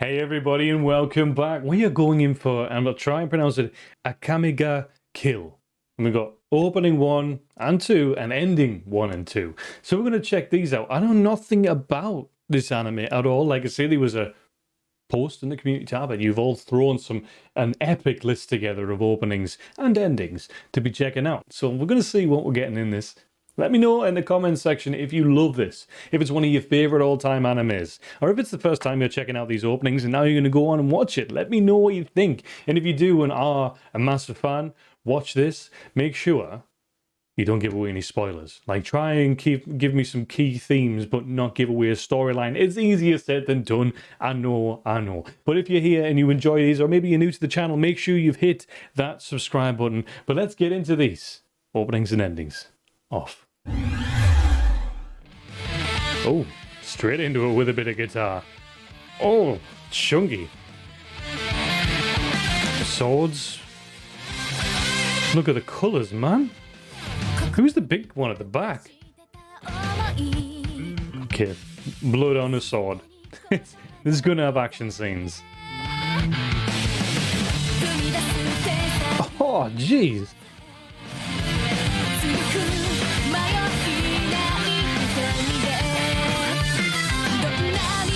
Hey everybody and welcome back. We are going in for, and I'll try and pronounce it, Akame ga Kill. And we've got opening 1 and 2 and ending 1 and 2. So we're going to check these out. I know nothing about this anime at all. Like I said, there was a post in the community tab and you've all thrown an epic list together of openings and endings to be checking out. So we're going to see what we're getting in this. Let me know in the comments section if you love this, if it's one of your favorite all-time animes, or if it's the first time you're checking out these openings and now you're going to go on and watch it. Let me know what you think. And if you do and are a massive fan, watch this. Make sure you don't give away any spoilers. Like, try and give me some key themes, but not give away a storyline. It's easier said than done. I know. But if you're here and you enjoy these, or maybe you're new to the channel, make sure you've hit that subscribe button. But let's get into these openings and endings. Off. Oh, straight into it with a bit of guitar. Oh, chunky. Swords. Look at the colours, man. Who's the big one at the back? Okay, blood on a sword. This is going to have action scenes. Oh, jeez.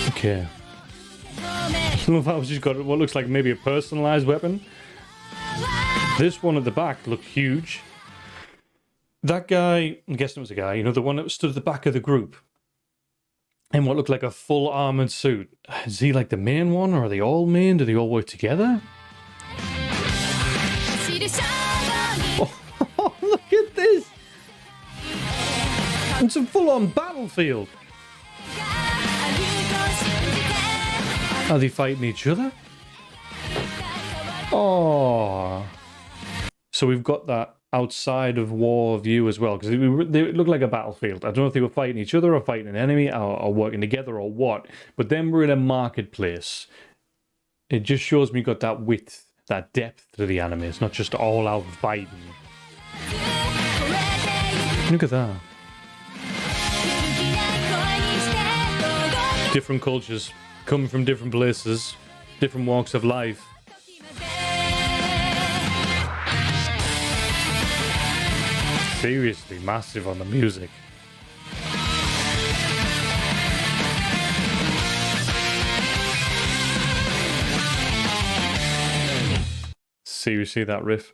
Okay. I love how she's got what looks like maybe a personalized weapon. This one at the back looked huge. That guy, I'm guessing it was a guy, you know, the one that stood at the back of the group in what looked like a full armored suit. Is he like the main one, or are they all main? Do they all work together? Oh, look at this! It's a full-on battlefield. Are they fighting each other? Oh. So we've got that outside of war view as well, because they look like a battlefield. I don't know if they were fighting each other or fighting an enemy or working together or what, but then we're in a marketplace. It just shows me got that width, that depth to the anime. It's not just all out fighting. Look at that. Different cultures, coming from different places, different walks of life. Seriously massive on the music. Seriously, that riff.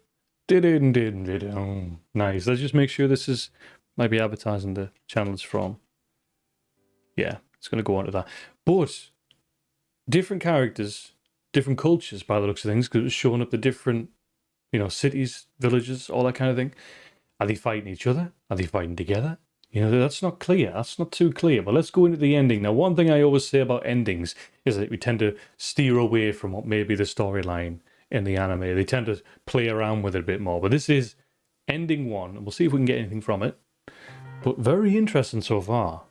Nice. Let's just make sure this is maybe advertising the channel it's from. Yeah, it's going to go on to that. But different characters, different cultures by the looks of things, because it's showing up the different, you know, cities, villages, all that kind of thing. Are they fighting each other? Are they fighting together? You know, that's not clear. That's not too clear. But let's go into the ending. Now, one thing I always say about endings is that we tend to steer away from what may be the storyline in the anime. They tend to play around with it a bit more. But this is ending 1, and we'll see if we can get anything from it. But very interesting so far.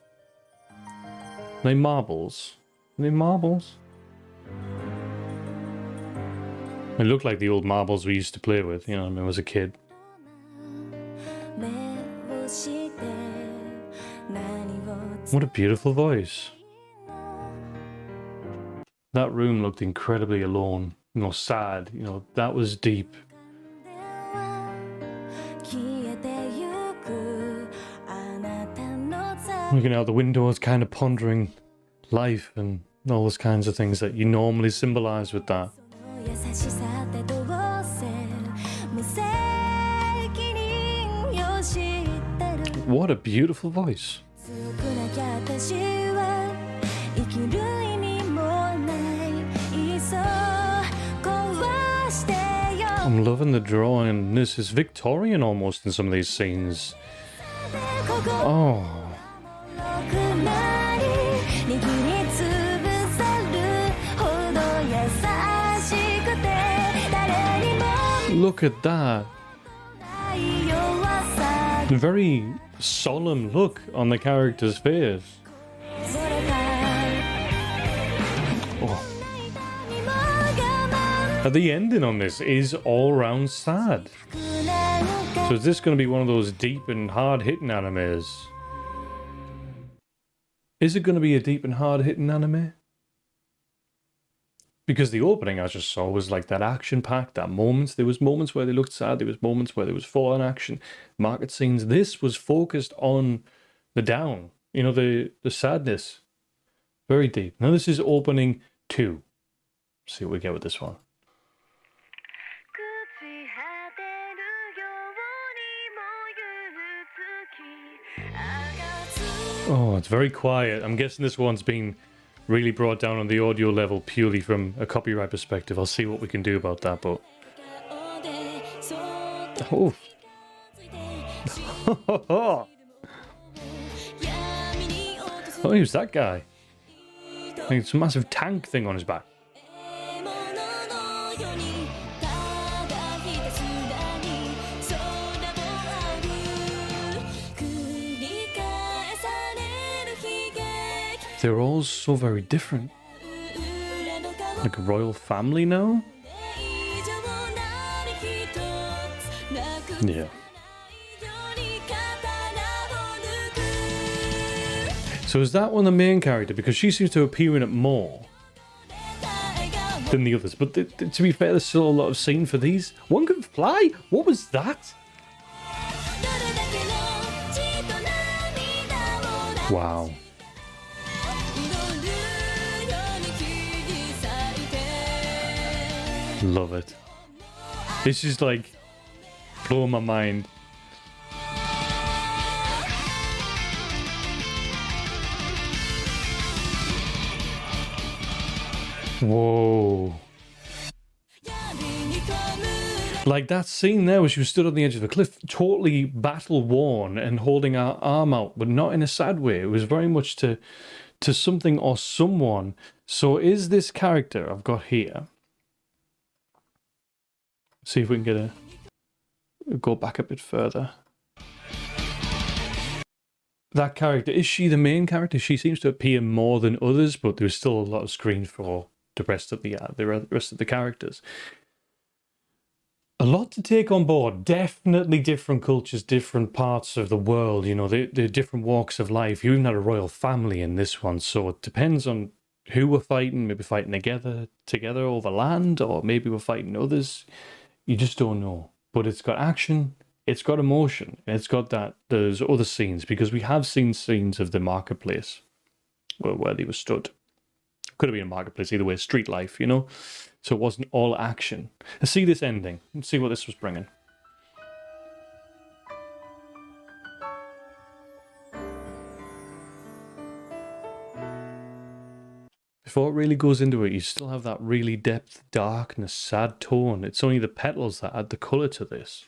Are they marbles? Are they marbles? They look like the old marbles we used to play with, you know, when I was a kid. What a beautiful voice. That room looked incredibly alone, you know, sad, you know, that was deep. Looking out the windows, kind of pondering life and all those kinds of things that you normally symbolize with that. What a beautiful voice. I'm loving the drawing. This is Victorian almost in some of these scenes. Oh. Look at that. A very solemn look on the character's face. Oh. The ending on this is all round sad. So is this going to be one of those deep and hard-hitting animes? Is it going to be a deep and hard-hitting anime? Because the opening I just saw was like that action-packed, that moments. There was moments where they looked sad. There was moments where there was full-on action, market scenes. This was focused on the down, you know, the sadness. Very deep. Now this is opening 2. See what we get with this one. Oh, it's very quiet. I'm guessing this one's been really brought down on the audio level purely from a copyright perspective. I'll see what we can do about that, but... Oh. Oh, who's that guy? I think it's a massive tank thing on his back. They're all so very different. Like a royal family now? Yeah. So is that one the main character? Because she seems to appear in it more than the others. But to be fair, there's still a lot of scene for these. One can fly? What was that? Wow. Love it. This is like blowing my mind. Whoa. Like that scene there where she was stood on the edge of a cliff, totally battle worn and holding her arm out, but not in a sad way. It was very much to something or someone. So is this character I've got here? See if we can get go back a bit further. That character, is she the main character? She seems to appear more than others, but there's still a lot of screen for the rest of the characters. A lot to take on board. Definitely different cultures, different parts of the world. You know, the different walks of life. You even had a royal family in this one, so it depends on who we're fighting. Maybe fighting together over land, or maybe we're fighting others. You just don't know. But it's got action, it's got emotion, and it's got that. There's other scenes, because we have seen scenes of the marketplace where they were stood. Could have been a marketplace, either way, street life, you know? So it wasn't all action. Let's see this ending. Let's see what this was bringing. Before it really goes into it, you still have that really depth, darkness, sad tone. It's only the petals that add the colour to this.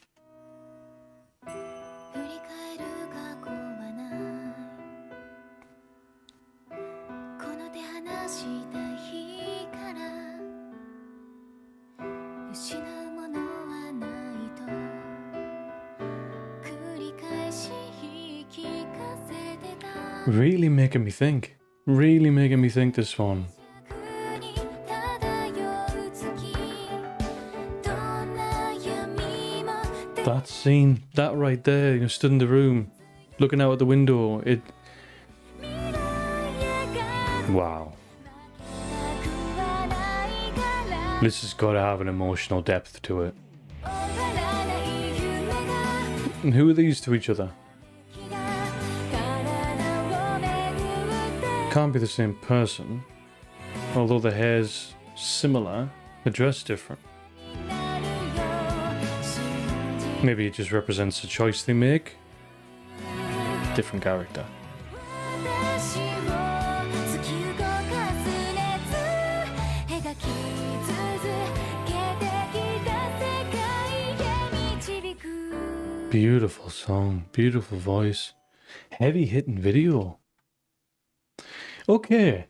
Really making me think. Really making me think, this one. That scene, that right there, you know, stood in the room, looking out at the window, wow. This has got to have an emotional depth to it. And who are these to each other? Can't be the same person, although the hair's similar, the dress different. Maybe it just represents a choice they make. Different character. Beautiful song, beautiful voice, heavy hitting video. Okay,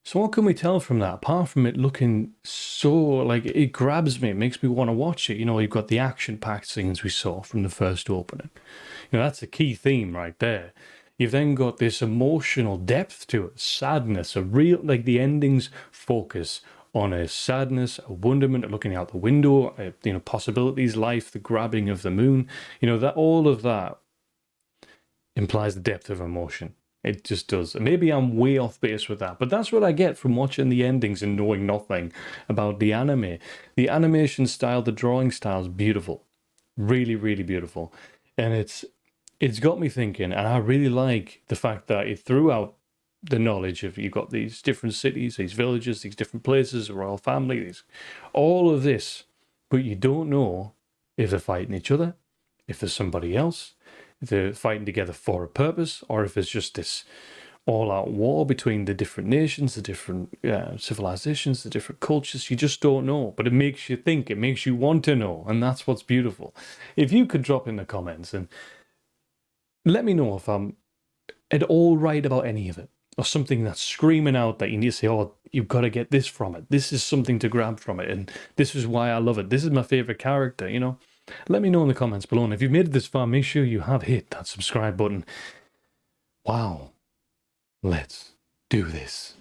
so what can we tell from that? Apart from it looking so, like, it grabs me, it makes me want to watch it. You know, you've got the action-packed scenes we saw from the first opening. You know, that's a key theme right there. You've then got this emotional depth to it, sadness, a real, like, the endings focus on a sadness, a wonderment, looking out the window, you know, possibilities, life, the grabbing of the moon. You know, that all of that implies the depth of emotion. It just does. Maybe I'm way off base with that, but that's what I get from watching the endings and knowing nothing about the anime. The animation style, the drawing style is beautiful. Really, really beautiful. And it's got me thinking, and I really like the fact that it threw out the knowledge of you've got these different cities, these villages, these different places, a royal family, all of this, but you don't know if they're fighting each other, if there's somebody else, if they're fighting together for a purpose, or if it's just this all-out war between the different nations, the different civilizations, the different cultures. You just don't know, but it makes you think, it makes you want to know, and that's what's beautiful. If you could drop in the comments and let me know if I'm at all right about any of it, or something that's screaming out that you need to say, oh, you've got to get this from it. This is something to grab from it, and this is why I love it. This is my favorite character, you know? Let me know in the comments below, and if you've made it this far, make sure you have hit that subscribe button. Wow. Let's do this.